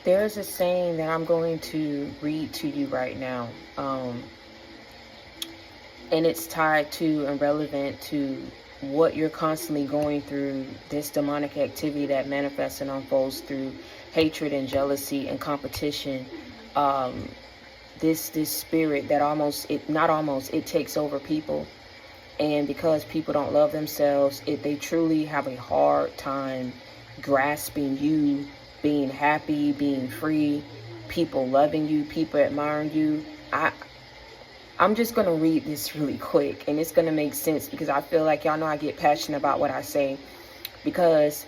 There's a saying that I'm going to read to you right now. And it's tied to and relevant to what you're constantly going through, this demonic activity that manifests and unfolds through hatred and jealousy and competition. This spirit that it takes over people. And because people don't love themselves, they truly have a hard time grasping you being happy, being free, people loving you, people admiring you. I'm just going to read this really quick, and it's going to make sense because I feel like y'all know I get passionate about what I say. Because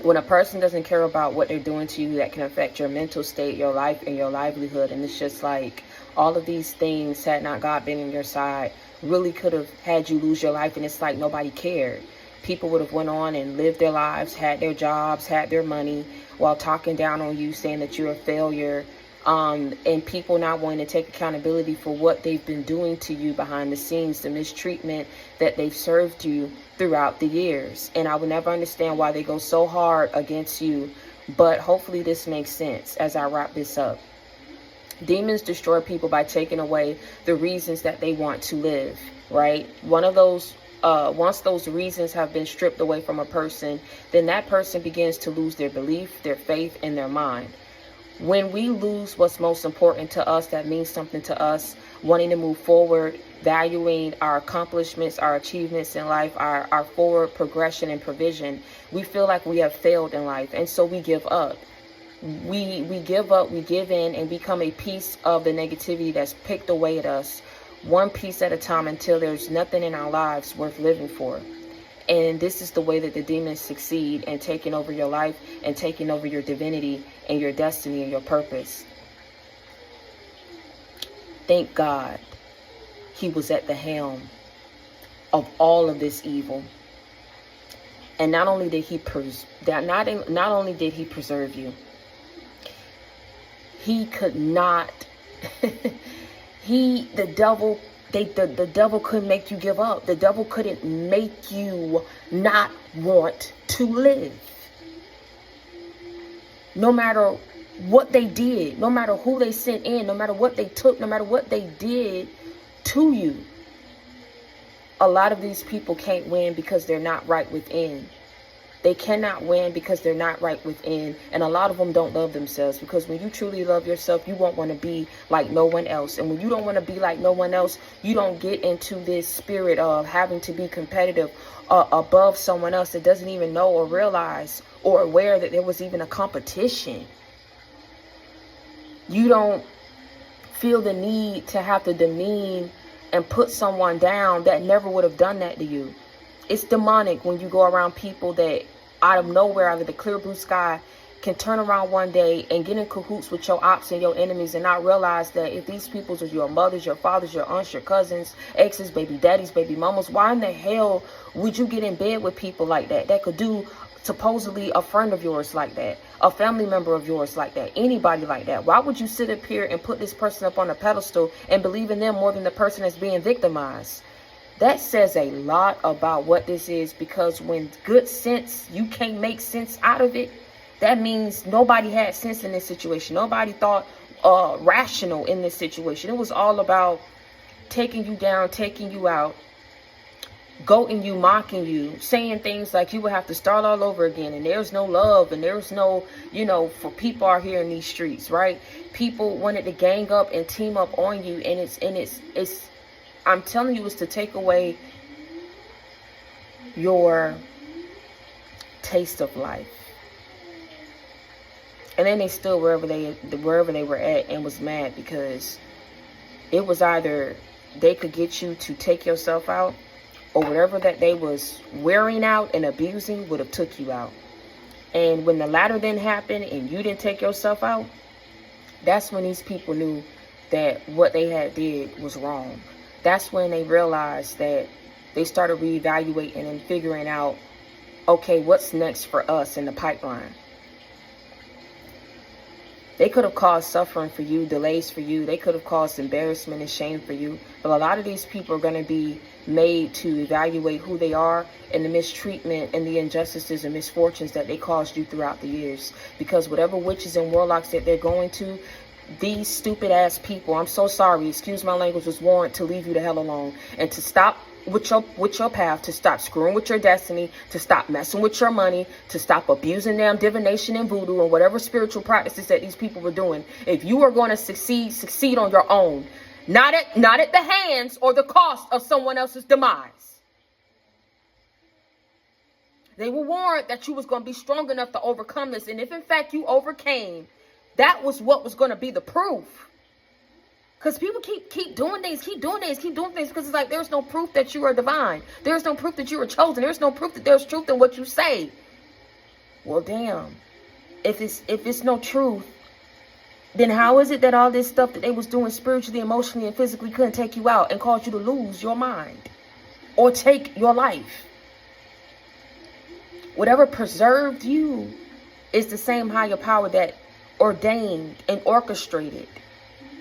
when a person doesn't care about what they're doing to you, that can affect your mental state, your life, and your livelihood. And it's just like all of these things, had not God been on your side, really could have had you lose your life. And it's like nobody cared. People would have went on and lived their lives, had their jobs, had their money, while talking down on you, saying that you're a failure. And people not wanting to take accountability for what they've been doing to you behind the scenes, the mistreatment that they've served you throughout the years. And I would never understand why they go so hard against you. But hopefully this makes sense as I wrap this up. Demons destroy people by taking away the reasons that they want to live, right? One of those, once those reasons have been stripped away from a person, then that person begins to lose their belief, their faith, and their mind. When we lose what's most important to us, that means something to us, wanting to move forward, valuing our accomplishments, our achievements in life, our forward progression and provision, we feel like we have failed in life. And so we give up. We give up, we give in, and become a piece of the negativity that's picked away at us, one piece at a time, until there's nothing in our lives worth living for. And this is the way that the demons succeed in taking over your life and taking over your divinity and your destiny and your purpose. Thank God he was at the helm of all of this evil. And not only did he preserve you, he could not, the devil couldn't make you give up. The devil couldn't make you not want to live. No matter what they did, no matter who they sent in, no matter what they took, no matter what they did to you. A lot of these people can't win because they're not right within. They cannot win because they're not right within. And a lot of them don't love themselves, because when you truly love yourself, you won't want to be like no one else. And when you don't want to be like no one else, you don't get into this spirit of having to be competitive above someone else that doesn't even know or realize or aware that there was even a competition. You don't feel the need to have to demean and put someone down that never would have done that to you. It's demonic when you go around people that out of nowhere, out of the clear blue sky, can turn around one day and get in cahoots with your ops and your enemies, and not realize that if these peoples are your mothers, your fathers, your aunts, your cousins, exes, baby daddies, baby mamas, why in the hell would you get in bed with people like that, that could do supposedly a friend of yours like that, a family member of yours like that, anybody like that? Why would you sit up here and put this person up on a pedestal and believe in them more than the person that's being victimized? That says a lot about what this is, because when good sense, you can't make sense out of it, that means nobody had sense in this situation. Nobody thought rational in this situation. It was all about taking you down, taking you out, goating you, mocking you, saying things like you would have to start all over again, and there's no love, and there's no, for people out here in these streets, right? People wanted to gang up and team up on you, and it's I'm telling you, it's to take away your taste of life. And then they stood wherever they were at and was mad, because it was either they could get you to take yourself out, or whatever that they was wearing out and abusing would have took you out. And when the latter didn't happen and you didn't take yourself out, that's when these people knew that what they had did was wrong. That's when they realized that they started reevaluating and figuring out, okay, what's next for us in the pipeline? They could have caused suffering for you, delays for you. They could have caused embarrassment and shame for you. But a lot of these people are going to be made to evaluate who they are and the mistreatment and the injustices and misfortunes that they caused you throughout the years. Because whatever witches and warlocks that they're going to, these stupid ass people, I'm so sorry, excuse my language, was warrant to leave you the hell alone and to stop with your path, to stop screwing with your destiny, to stop messing with your money, to stop abusing them divination and voodoo and whatever spiritual practices that these people were doing. If you are going to succeed on your own, not at the hands or the cost of someone else's demise. They were warned that you was going to be strong enough to overcome this, and if in fact you overcame, that was what was going to be the proof. Because people keep doing things because it's like there's no proof that you are divine. There's no proof that you are chosen. There's no proof that there's truth in what you say. Well, damn. If it's no truth, then how is it that all this stuff that they was doing spiritually, emotionally, and physically couldn't take you out and cause you to lose your mind or take your life? Whatever preserved you is the same higher power that ordained and orchestrated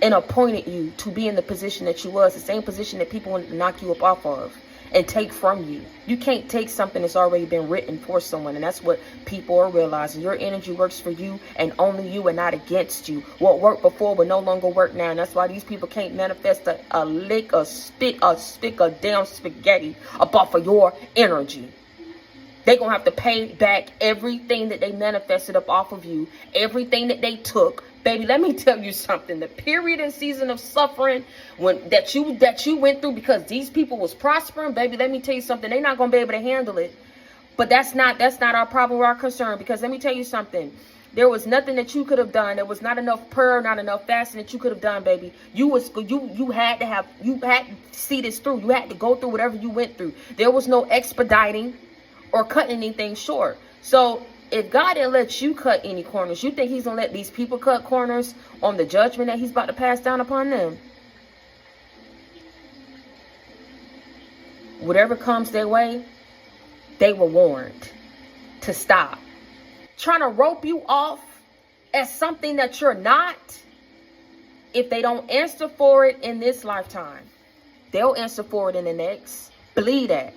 and appointed you to be in the position that you was, the same position that people want to knock you up off of and take from you. You can't take something that's already been written for someone, and that's what people are realizing. Your energy works for you and only you and not against you. What worked before will no longer work now, and that's why these people can't manifest a lick, a stick of damn spaghetti up off of your energy. They're going to have to pay back everything that they manifested up off of you, everything that they took. Baby, let me tell you something. The period and season of suffering that you went through because these people was prospering, baby, let me tell you something. They're not going to be able to handle it. But that's not our problem or our concern, because let me tell you something. There was nothing that you could have done. There was not enough prayer, not enough fasting that you could have done, baby. You had to see this through. You had to go through whatever you went through. There was no expediting or cutting anything short. So if God didn't let you cut any corners, you think he's going to let these people cut corners on the judgment that he's about to pass down upon them? Whatever comes their way, they were warned to stop. Trying to rope you off as something that you're not, if they don't answer for it in this lifetime, they'll answer for it in the next. Believe that.